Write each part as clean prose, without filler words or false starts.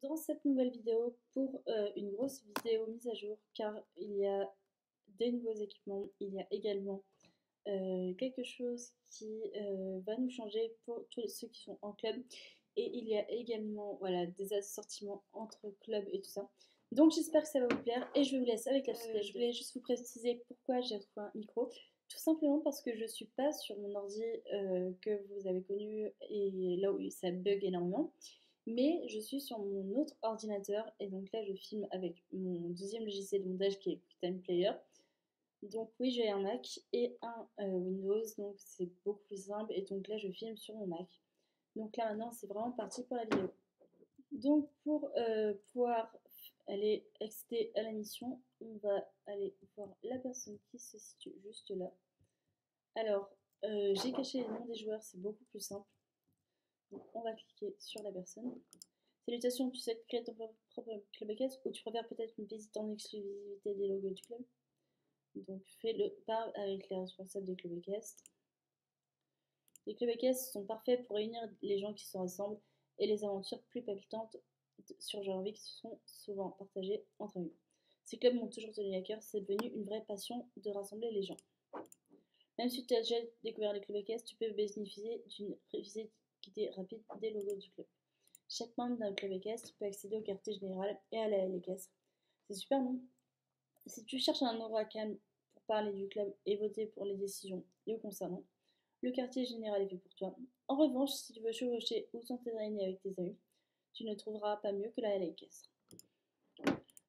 dans cette nouvelle vidéo pour une grosse vidéo mise à jour car il y a des nouveaux équipements, il y a également quelque chose qui va nous changer pour tous ceux qui sont en club et il y a également voilà, des assortiments entre clubs et tout ça. Donc j'espère que ça va vous plaire et je vous laisse avec la suite. Je voulais juste vous préciser pourquoi j'ai retrouvé un micro. Tout simplement parce que je ne suis pas sur mon ordi que vous avez connu et là où ça bug énormément. Mais je suis sur mon autre ordinateur et donc là je filme avec mon deuxième logiciel de montage qui est QuickTime Player. Donc oui, j'ai un Mac et un Windows, donc c'est beaucoup plus simple et donc là je filme sur mon Mac. Donc là maintenant c'est vraiment parti pour la vidéo. Donc pour pouvoir aller accéder à la mission, on va aller voir la personne qui se situe juste là. Alors j'ai caché les noms des joueurs, c'est beaucoup plus simple. Donc on va cliquer sur la personne. Salutations, tu souhaites créer ton propre club équestre ou tu préfères peut-être une visite en exclusivité des logos du club? Donc fais-le pas avec les responsables des clubs équestres. Les clubs équestres sont parfaits pour réunir les gens qui se rassemblent et les aventures plus palpitantes sur Genreville sont souvent partagées entre amis. Ces clubs m'ont toujours tenu à cœur, c'est devenu une vraie passion de rassembler les gens. Même si tu as déjà découvert les clubs équestres, tu peux bénéficier d'une visite guidée rapide des logos du club. Chaque membre d'un club équestre peut accéder au quartier général et à la halle équestre. C'est super, non? Si tu cherches un endroit calme pour parler du club et voter pour les décisions le concernant, le quartier général est fait pour toi. En revanche, si tu veux chevaucher ou t'entraîner avec tes amis, tu ne trouveras pas mieux que la halle équestre.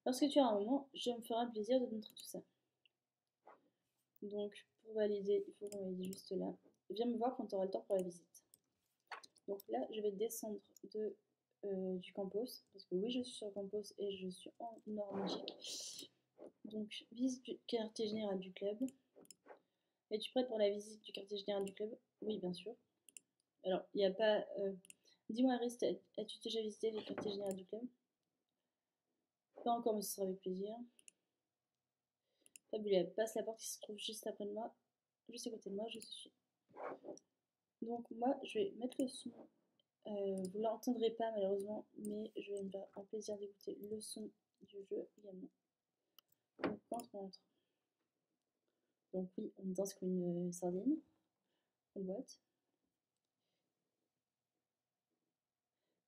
Lorsque tu auras un moment, je me ferai un plaisir de te montrer tout ça. Donc, pour valider, il faut qu'on valide juste là. Viens me voir quand tu auras le temps pour la visite. Donc là, je vais descendre du campus, parce que oui, je suis sur le campus et je suis en or magique. Donc, visite du quartier général du club. Es-tu prête pour la visite du quartier général du club? Oui, bien sûr. Alors, il n'y a pas... Dis-moi, Arist, as-tu déjà visité le quartier général du club? Pas encore, mais ce sera avec plaisir. Fabuleux, passe la porte qui se trouve juste après de moi, juste à côté de moi, je suis. Donc moi, je vais mettre le son. Vous l'entendrez pas malheureusement, mais je vais me faire un plaisir d'écouter le son du jeu également. Donc quand on entre. Donc oui, on danse comme une sardine, en boîte.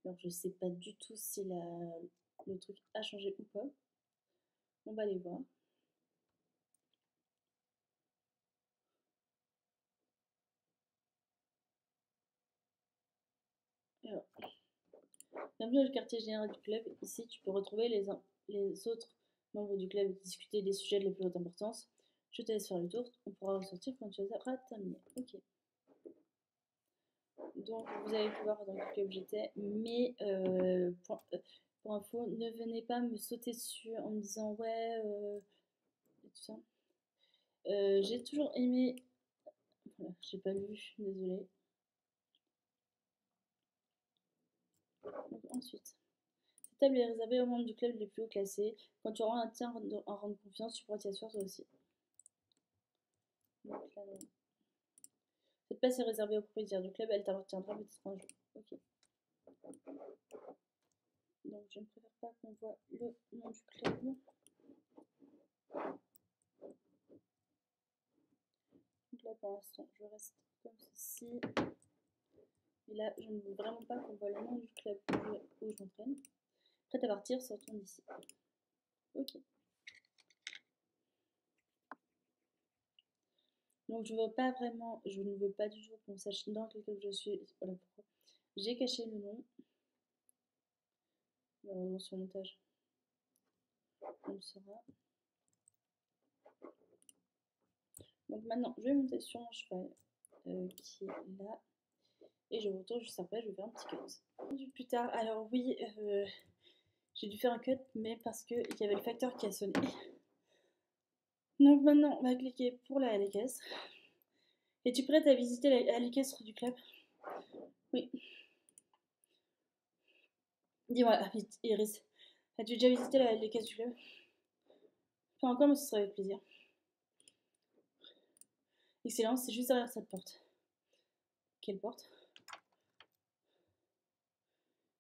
Alors je sais pas du tout si le truc a changé ou pas. On va aller voir. Alors, bienvenue au quartier général du club. Ici, tu peux retrouver les autres membres du club et discuter des sujets de la plus haute importance. Je te laisse faire le tour. On pourra ressortir quand tu auras terminé. Ok. Donc, vous avez pu voir dans quel club j'étais. Mais pour info, ne venez pas me sauter dessus en me disant ouais et tout ça. J'ai toujours aimé. Voilà, j'ai pas lu, désolée. Donc, ensuite. Cette table est réservée aux membres du club les plus haut classés. Quand tu auras un rang de confiance, tu pourras t'y asseoir toi aussi. Donc là, cette place est réservée aux propriétaires du club, elle t'appartiendra peut-être un jour. Ok. Donc je ne préfère pas qu'on voit le nom du club. Donc là pour l'instant je reste comme ceci. Et là je ne veux vraiment pas qu'on voit le nom du club où je m'entraîne. Prête à partir, sortons d'ici. Ok. Donc je veux pas vraiment, je ne veux pas du tout qu'on sache dans quel club je suis. Voilà pourquoi. J'ai caché le nom. Sur le montage. On le saura. Donc maintenant je vais monter sur mon cheval qui est là. Et je retourne juste après, je vais faire un petit cut. Plus tard, alors oui, j'ai dû faire un cut, mais parce qu'il y avait le facteur qui a sonné. Donc maintenant, on va cliquer pour la équestre. Es-tu prête à visiter l'équestre du club? Oui. Dis-moi, vite, Iris. As-tu déjà visité l'équestre du club? Pas encore, mais ce serait avec plaisir. Excellent, c'est juste derrière cette porte. Quelle porte?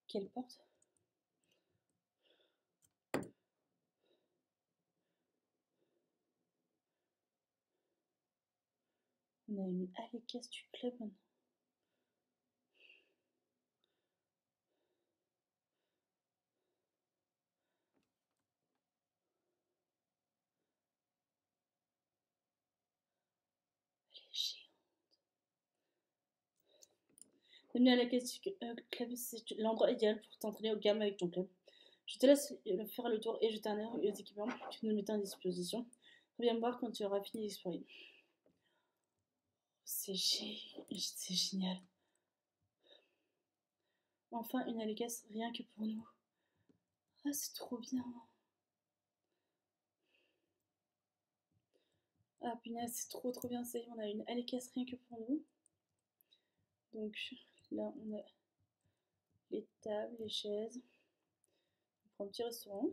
Quelle porte? On a une Alécasse du club maintenant. Elle est géante. Bienvenue à Alécasse du club, c'est l'endroit idéal pour t'entraîner au gamme avec ton club. Je te laisse faire le tour et jeter un œil aux équipements que nous mettons à disposition. Reviens me voir quand tu auras fini d'explorer. C'est génial. Enfin, une Alécasse rien que pour nous. Ah, c'est trop bien. Ah, punaise, c'est trop bien. Ça y est, on a une Alécasse rien que pour nous. Donc là, on a les tables, les chaises. On prend un petit restaurant.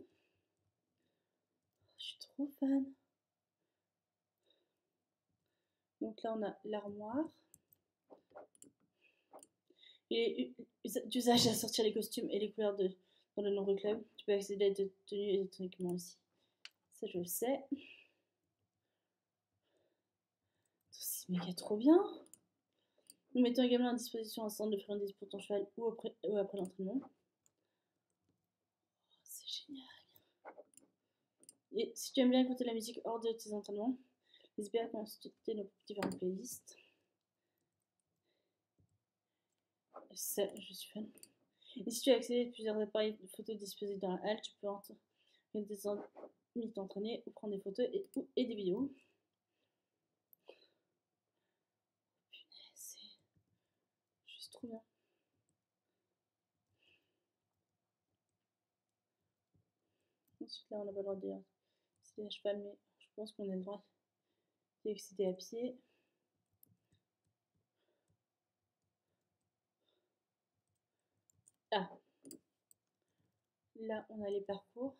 Je suis trop fan. Donc là, on a l'armoire. Il est d'usage à sortir les costumes et les couleurs dans de nombreux clubs. Tu peux accéder à tes tenues électroniquement ici. Ça, je le sais. C'est méga trop bien. Nous mettons également à disposition un centre de friandises pour ton cheval ou après l'entraînement. C'est génial. Et si tu aimes bien écouter la musique hors de tes entraînements, n'hésite pas à consulter nos différentes playlists. Ça, je suis fan. Et si tu as accès à plusieurs appareils de photos disposés dans la halle, tu peux organiser des ennuis t'entraîner ou prendre des photos et des vidéos. C'est juste trop bien. Ensuite, là, on n'a pas le droit de c'est à cheval, mais je pense qu'on a le droit d'y accéder à pied. Ah, là, on a les parcours.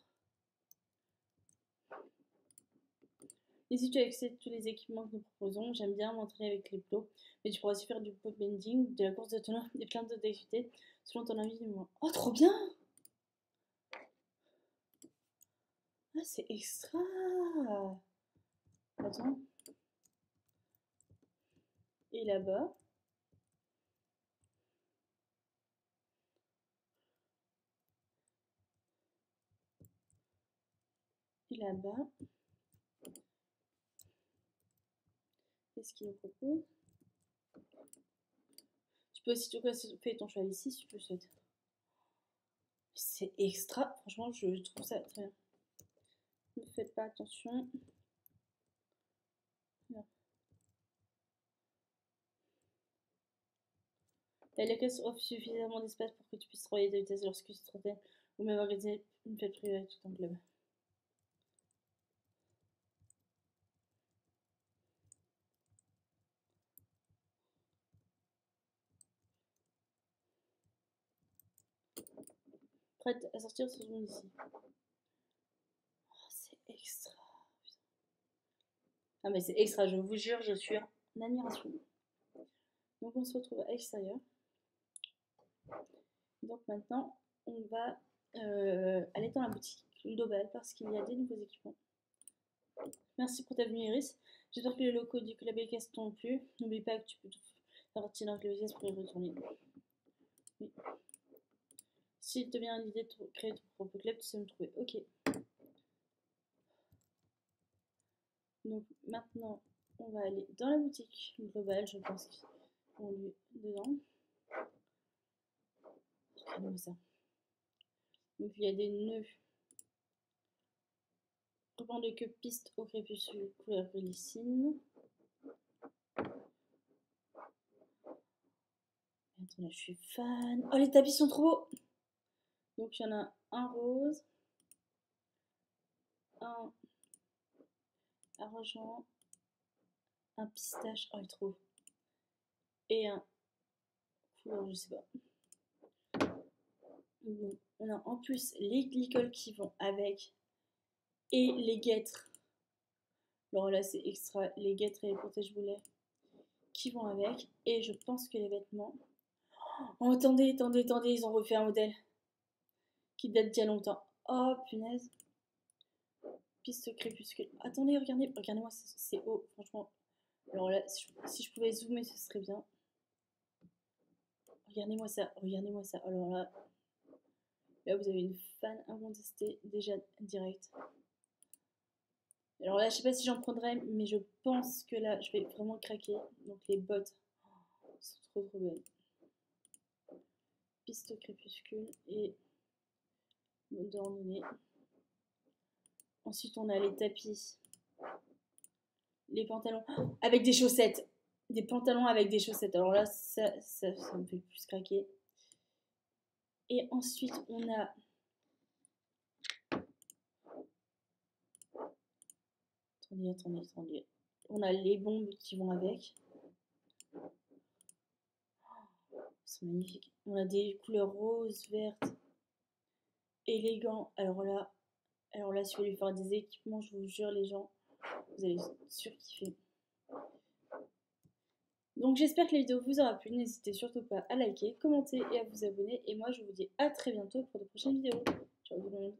Et si tu as accès à tous les équipements que nous proposons, j'aime bien m'entraîner avec les plots, mais tu pourras aussi faire du pole bending, de la course de tonneau et plein d'autres activités selon ton envie du moment. Oh, trop bien! Ah, c'est extra! Attends. Et là-bas. Et là-bas. Qu'est-ce qu'il nous propose? Tu peux aussi faire ton cheval ici si tu le souhaites. C'est extra. Franchement, je trouve ça très bien. Ne faites pas attention. Non. La caisse offre suffisamment d'espace pour que tu puisses travailler de vitesse lorsque tu te ou même organiser une fête privée avec tout ton club. Prête à sortir ce monde ici. Oh, c'est extra. Ah mais c'est extra, je vous jure, je suis en admiration. Donc on se retrouve à l'extérieur. Donc maintenant, on va aller dans la boutique Ludobel parce qu'il y a des nouveaux équipements. Merci pour ta venue Iris. J'espère que les locaux du club Équestre t'ont plu. N'oublie pas que tu peux faire partie d'un club Équestre pour y retourner. Oui. S'il te vient l'idée de créer ton propre club, tu sais me trouver. Ok. Donc maintenant, on va aller dans la boutique globale, je pense qu'on lui dedans. Regardez-moi ça. Donc il y a des nœuds. Ruban de queue piste au crépuscule couleur glycine. Attends, là, je suis fan. Oh, les tapis sont trop beaux. Donc il y en a un rose, un argent, un pistache. Oh, il est trop beau. Et un couleur, je sais pas. Donc, on a en plus les glicoles qui vont avec et les guêtres. Alors là, c'est extra. Les guêtres et les protège-boulets qui vont avec. Et je pense que les vêtements. Oh, attendez, ils ont refait un modèle qui date d'il y a longtemps. Oh, punaise. Piste crépuscule. Attendez, regardez-moi, c'est haut, franchement. Alors là, si je pouvais zoomer, ce serait bien. Regardez-moi ça, regardez-moi ça. Alors là, vous avez une fan incontestée, déjà direct. Alors là, je sais pas si j'en prendrai, mais je pense que là, je vais vraiment craquer. Donc les bottes sont trop belles. Piste au crépuscule et mode de randonnée. Ensuite, on a les tapis, les pantalons avec des chaussettes. Des pantalons avec des chaussettes. Alors là, ça me fait plus craquer. Et ensuite, on a... Attendez. On a les bombes qui vont avec. Ils sont magnifiques. On a des couleurs roses, vertes, élégants. Alors là, si vous voulez faire des équipements, je vous jure, les gens, vous allez surkiffer. Donc j'espère que la vidéo vous aura plu. N'hésitez surtout pas à liker, commenter et à vous abonner. Et moi, je vous dis à très bientôt pour de prochaines vidéos. Ciao tout le monde.